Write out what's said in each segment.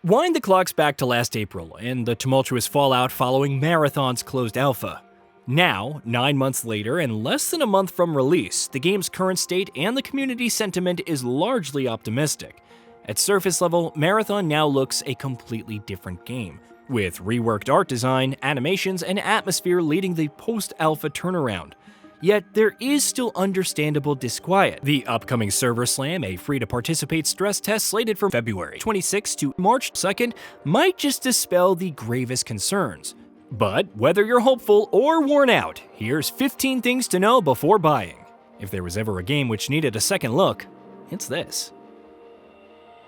Wind the clocks back to last April and the tumultuous fallout following Marathon's closed alpha. Now, 9 months later and less than a month from release, the game's current state and the community sentiment is largely optimistic. At surface level, Marathon now looks a completely different game, with reworked art design, animations, and atmosphere leading the post-alpha turnaround. Yet there is still understandable disquiet. The upcoming Server Slam, a free-to-participate stress test slated for February 26 to March 2nd, might just dispel the gravest concerns. But whether you're hopeful or worn out, here's 15 things to know before buying. If there was ever a game which needed a second look, it's this.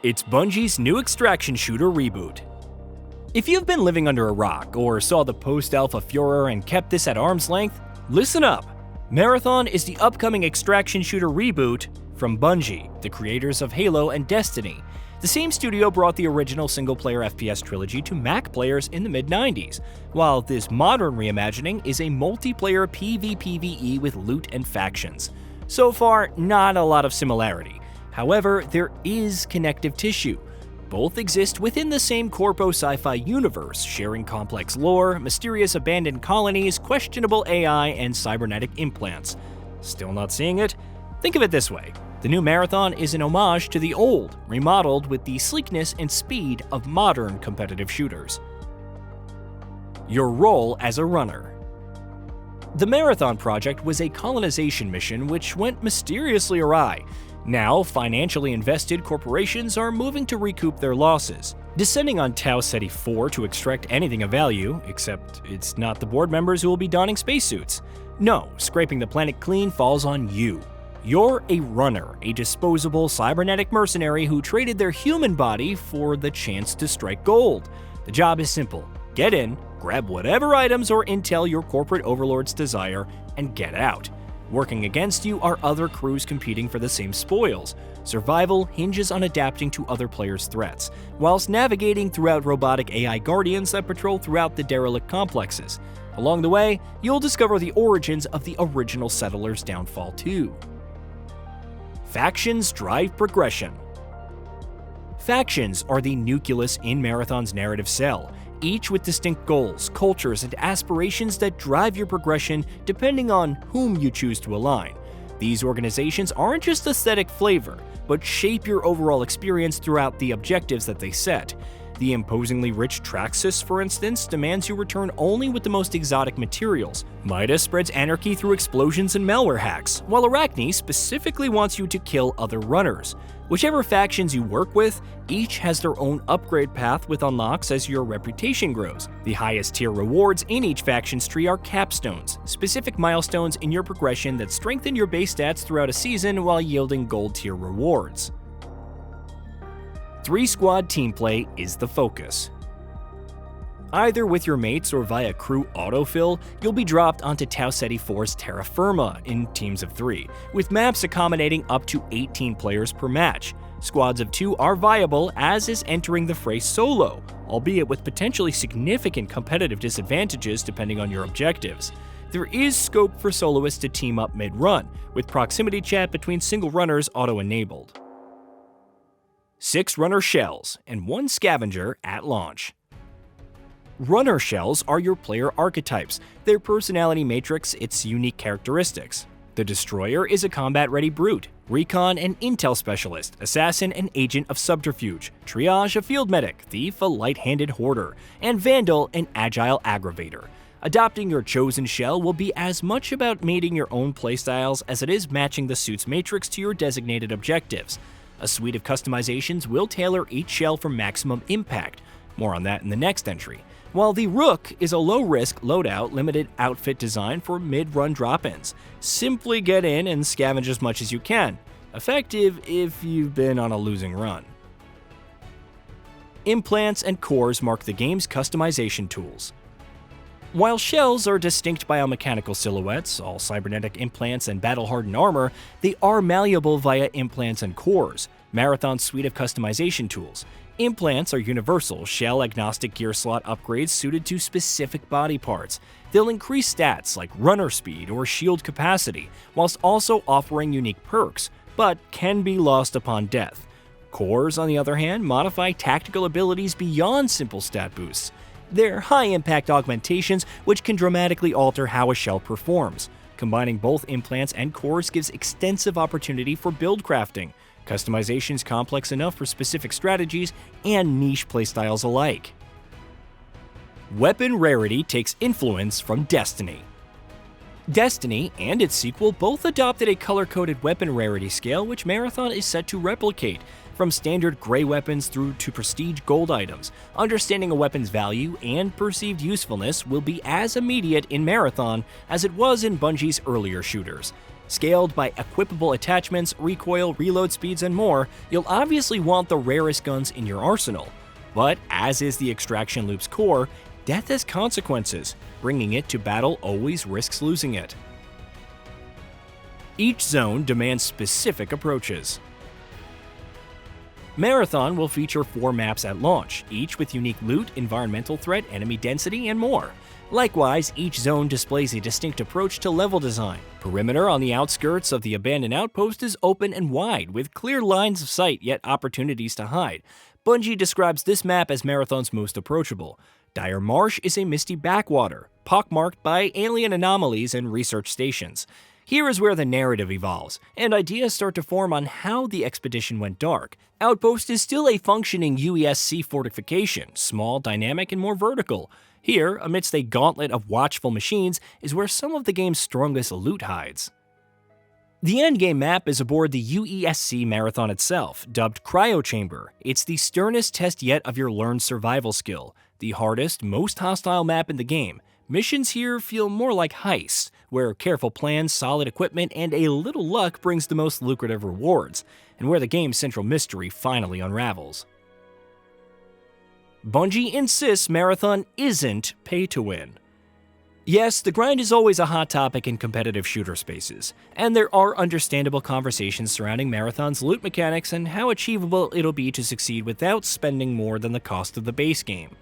It's Bungie's new extraction shooter reboot. If you've been living under a rock or saw the post-alpha furor and kept this at arm's length, listen up. Marathon is the upcoming extraction shooter reboot from Bungie, the creators of Halo and Destiny. The same studio brought the original single-player FPS trilogy to Mac players in the mid-90s, while this modern reimagining is a multiplayer PvPvE with loot and factions. So far, not a lot of similarity. However, there is connective tissue. Both exist within the same corpo sci-fi universe, sharing complex lore, mysterious abandoned colonies, questionable AI, and cybernetic implants. Still not seeing it? Think of it this way. The new Marathon is an homage to the old, remodeled with the sleekness and speed of modern competitive shooters. Your role as a runner. The Marathon project was a colonization mission which went mysteriously awry. Now, financially invested corporations are moving to recoup their losses, descending on Tau Ceti 4 to extract anything of value, except it's not the board members who will be donning spacesuits. No, scraping the planet clean falls on you. You're a runner, a disposable cybernetic mercenary who traded their human body for the chance to strike gold. The job is simple. Get in, grab whatever items or intel your corporate overlords desire, and get out. Working against you are other crews competing for the same spoils. Survival hinges on adapting to other players' threats, whilst navigating throughout robotic AI guardians that patrol throughout the derelict complexes. Along the way, you'll discover the origins of the original settlers' downfall too. Factions drive progression. Factions are the nucleus in Marathon's narrative cell, each with distinct goals, cultures, and aspirations that drive your progression depending on whom you choose to align. These organizations aren't just aesthetic flavor, but shape your overall experience throughout the objectives that they set. The imposingly rich Traxxas, for instance, demands you return only with the most exotic materials. Midas spreads anarchy through explosions and malware hacks, while Arachne specifically wants you to kill other runners. Whichever factions you work with, each has their own upgrade path with unlocks as your reputation grows. The highest tier rewards in each faction's tree are capstones, specific milestones in your progression that strengthen your base stats throughout a season while yielding gold tier rewards. 3-squad team play is the focus. Either with your mates or via crew autofill, you'll be dropped onto Tau Ceti 4's Terra Firma in teams of 3, with maps accommodating up to 18 players per match. Squads of 2 are viable, as is entering the fray solo, albeit with potentially significant competitive disadvantages depending on your objectives. There is scope for soloists to team up mid-run, with proximity chat between single runners auto-enabled. 6 runner shells and 1 scavenger at launch. Runner shells are your player archetypes, their personality matrix, its unique characteristics. The Destroyer is a combat-ready brute, recon and intel specialist, assassin and agent of subterfuge, triage a field medic, thief a light-handed hoarder, and vandal an agile aggravator. Adopting your chosen shell will be as much about mating your own playstyles as it is matching the suit's matrix to your designated objectives. A suite of customizations will tailor each shell for maximum impact. More on that in the next entry. While the Rook is a low-risk, loadout, limited outfit design for mid-run drop-ins. Simply get in and scavenge as much as you can. Effective if you've been on a losing run. Implants and cores mark the game's customization tools. While shells are distinct biomechanical silhouettes, all cybernetic implants and battle-hardened armor, they are malleable via implants and cores, Marathon's suite of customization tools. Implants are universal, shell-agnostic gear slot upgrades suited to specific body parts. They'll increase stats like runner speed or shield capacity, whilst also offering unique perks, but can be lost upon death. Cores, on the other hand, modify tactical abilities beyond simple stat boosts. They're high-impact augmentations which can dramatically alter how a shell performs. Combining both implants and cores gives extensive opportunity for build crafting, customizations complex enough for specific strategies, and niche playstyles alike. Weapon rarity takes influence from Destiny. Destiny and its sequel both adopted a color-coded weapon rarity scale which Marathon is set to replicate. From standard gray weapons through to prestige gold items, understanding a weapon's value and perceived usefulness will be as immediate in Marathon as it was in Bungie's earlier shooters. Scaled by equipable attachments, recoil, reload speeds, and more, you'll obviously want the rarest guns in your arsenal. But as is the Extraction Loop's core, death has consequences. Bringing it to battle always risks losing it. Each zone demands specific approaches. Marathon will feature 4 maps at launch, each with unique loot, environmental threat, enemy density, and more. Likewise, each zone displays a distinct approach to level design. Perimeter on the outskirts of the abandoned outpost is open and wide, with clear lines of sight yet opportunities to hide. Bungie describes this map as Marathon's most approachable. Dire Marsh is a misty backwater, pockmarked by alien anomalies and research stations. Here is where the narrative evolves, and ideas start to form on how the expedition went dark. Outpost is still a functioning UESC fortification, small, dynamic, and more vertical. Here, amidst a gauntlet of watchful machines, is where some of the game's strongest loot hides. The endgame map is aboard the UESC Marathon itself, dubbed Cryo Chamber. It's the sternest test yet of your learned survival skill, the hardest, most hostile map in the game. Missions here feel more like heists, where careful plans, solid equipment, and a little luck brings the most lucrative rewards, and where the game's central mystery finally unravels. Bungie insists Marathon isn't pay-to-win. Yes, the grind is always a hot topic in competitive shooter spaces, and there are understandable conversations surrounding Marathon's loot mechanics and how achievable it'll be to succeed without spending more than the cost of the base game.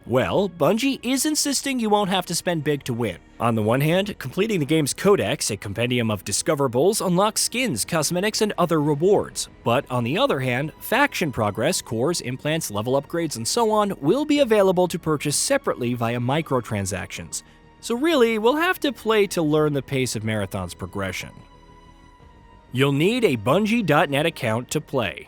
Well, Bungie is insisting you won't have to spend big to win. On the one hand, completing the game's codex, a compendium of discoverables, unlocks skins, cosmetics, and other rewards. But on the other hand, faction progress, cores, implants, level upgrades, and so on will be available to purchase separately via microtransactions. So really, we'll have to play to learn the pace of Marathon's progression. You'll need a Bungie.net account to play.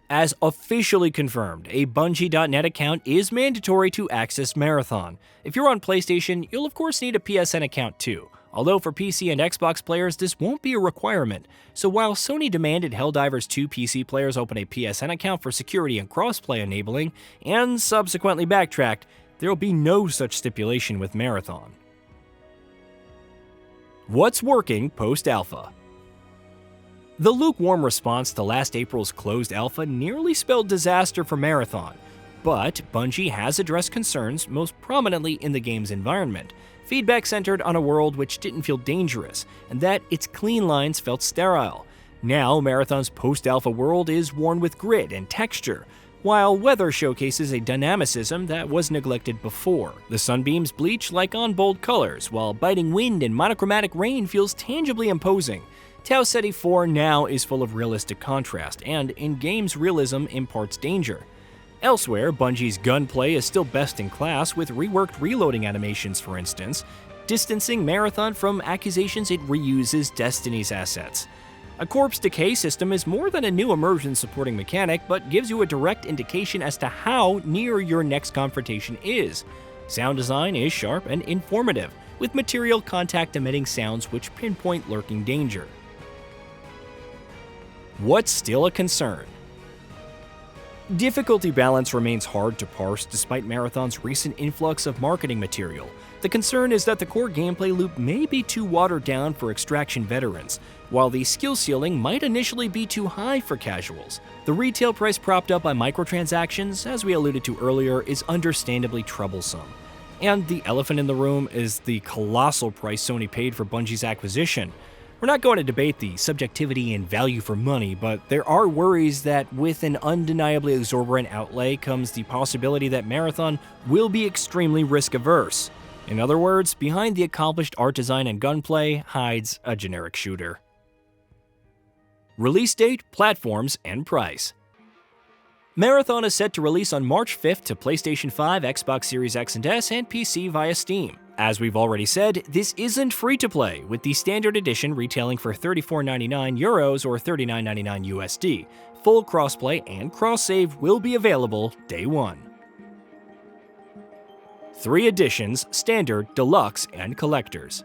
As officially confirmed, a Bungie.net account is mandatory to access Marathon. If you're on PlayStation, you'll of course need a PSN account too, although for PC and Xbox players this won't be a requirement. So while Sony demanded Helldivers 2 PC players open a PSN account for security and crossplay enabling, and subsequently backtracked, there will be no such stipulation with Marathon. What's working post-alpha? The lukewarm response to last April's closed alpha nearly spelled disaster for Marathon, but Bungie has addressed concerns most prominently in the game's environment. Feedback centered on a world which didn't feel dangerous, and that its clean lines felt sterile. Now, Marathon's post-alpha world is worn with grit and texture, while weather showcases a dynamicism that was neglected before. The sunbeams bleach like on bold colors, while biting wind and monochromatic rain feels tangibly imposing. Tau Ceti 4 now is full of realistic contrast, and in-game's realism imparts danger. Elsewhere, Bungie's gunplay is still best in class, with reworked reloading animations, for instance, distancing Marathon from accusations it reuses Destiny's assets. A corpse decay system is more than a new immersion supporting mechanic, but gives you a direct indication as to how near your next confrontation is. Sound design is sharp and informative, with material contact emitting sounds which pinpoint lurking danger. What's still a concern? Difficulty balance remains hard to parse despite Marathon's recent influx of marketing material. The concern is that the core gameplay loop may be too watered down for extraction veterans, while the skill ceiling might initially be too high for casuals. The retail price propped up by microtransactions, as we alluded to earlier, is understandably troublesome. And the elephant in the room is the colossal price Sony paid for Bungie's acquisition. We're not going to debate the subjectivity and value for money, but there are worries that with an undeniably exorbitant outlay comes the possibility that Marathon will be extremely risk-averse. In other words, behind the accomplished art design and gunplay hides a generic shooter. Release date, platforms, and price. Marathon is set to release on March 5th to PlayStation 5, Xbox Series X and S, and PC via Steam. As we've already said, this isn't free-to-play, with the standard edition retailing for €34.99 or $39.99 USD. Full crossplay and cross-save will be available day one. 3 editions: Standard, Deluxe, and Collectors.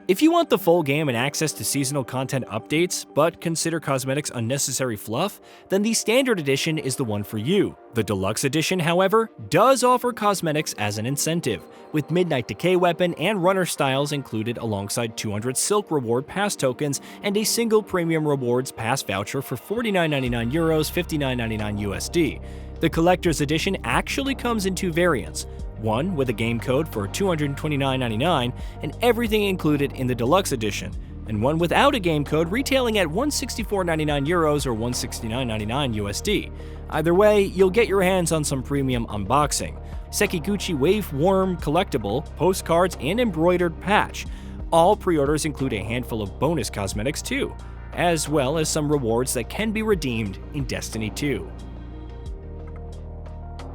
If you want the full game and access to seasonal content updates, but consider cosmetics unnecessary fluff, then the Standard Edition is the one for you. The Deluxe Edition, however, does offer cosmetics as an incentive, with Midnight Decay weapon and runner styles included alongside 200 Silk Reward Pass tokens and a single Premium Rewards Pass voucher for €49.99, $59.99 USD. The Collector's Edition actually comes in 2 variants, one with a game code for $229.99 and everything included in the Deluxe Edition, and one without a game code retailing at €164.99 or $169.99 USD. Either way, you'll get your hands on some premium unboxing, Sekiguchi Wave Worm collectible, postcards, and embroidered patch. All pre-orders include a handful of bonus cosmetics too, as well as some rewards that can be redeemed in Destiny 2.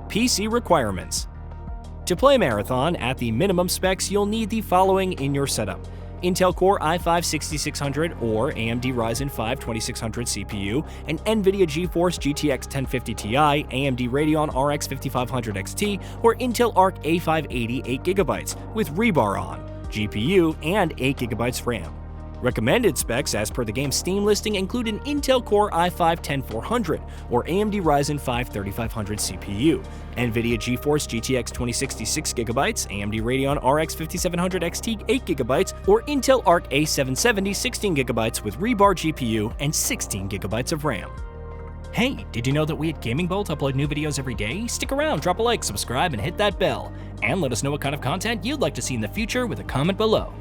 PC requirements. To play Marathon at the minimum specs, you'll need the following in your setup: Intel Core i5-6600 or AMD Ryzen 5 2600 CPU, an NVIDIA GeForce GTX 1050 Ti, AMD Radeon RX 5500 XT, or Intel Arc A580 8GB with rebar on, GPU, and 8GB RAM. Recommended specs as per the game's Steam listing include an Intel Core i5-10400 or AMD Ryzen 5 3500 CPU, NVIDIA GeForce GTX 2060 6GB, AMD Radeon RX 5700 XT 8GB, or Intel Arc A770 16GB with rebar GPU and 16GB of RAM. Hey, did you know that we at GamingBolt upload new videos every day? Stick around, drop a like, subscribe, and hit that bell. And let us know what kind of content you'd like to see in the future with a comment below.